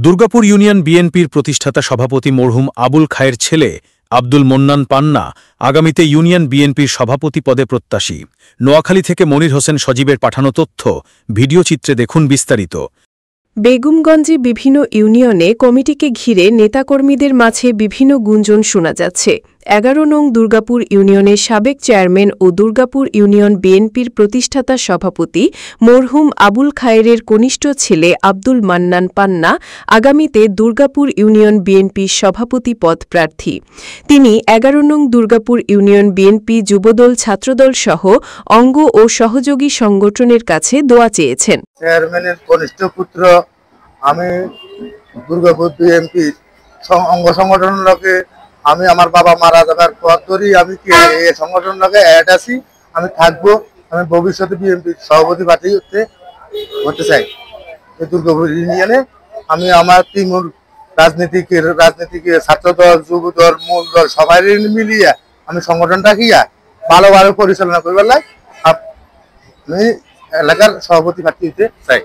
Durgapur union বিএনপির প্রতিষ্ঠাতা সভাপতি মরহুম আবুল খায়ের ছেলে আব্দুল মন্নান পান্না আগামীতে ইউনিয়ন বিএনপির সভাপতি পদে প্রত্যাশী। নোয়াখালী থেকে মনির হোসেন সজীবের পাঠানো তথ্য, ভিডিও চিত্রে দেখুন বিস্তারিত। বেগমগঞ্জে বিভিন্ন ইউনিয়নে কমিটিকে ঘিরে নেতাকর্মীদের মাঝে বিভিন্ন গুঞ্জন শোনা যাচ্ছে। ১১ নং দুর্গাপুর ইউনিয়নের সাবেক চেয়ারম্যান ও দুর্গাপুর ইউনিয়ন বিএনপির প্রতিষ্ঠাতা সভাপতি মরহুম আবুল খায়েরের কনিষ্ঠ ছেলে আব্দুল মান্নান পান্না আগামীতে দুর্গাপুর ইউনিয়ন বিএনপির সভাপতি পদ প্রার্থী। তিনি ১১ নং দুর্গাপুর ইউনিয়ন বিএনপি যুবদল ছাত্রদল সহ অঙ্গ ও সহযোগী সংগঠনের কাছে দোয়া চেয়েছেন। চেয়ারম্যানের কনিষ্ঠ পুত্র আমি দুর্গাপুর বিএনপির অঙ্গ সংগঠনকে আমি আমার বাবা মারা যাবার পর ধরেই আমি এই সংগঠনটাকে অ্যাড আছি, আমি থাকবো। আমি ভবিষ্যতে বিএনপির সভাপতি প্রার্থী হতে চাই। এই দুর্গাপুর ইউনিয়নে আমি আমার তৃণমূল রাজনীতিক ছাত্রদল যুবদল মূল দল সবাই মিলিয়ে আমি সংগঠনটাকে ভালোভাবে পরিচালনা করবার আমি এলাকার সভাপতি প্রার্থী হতে চাই।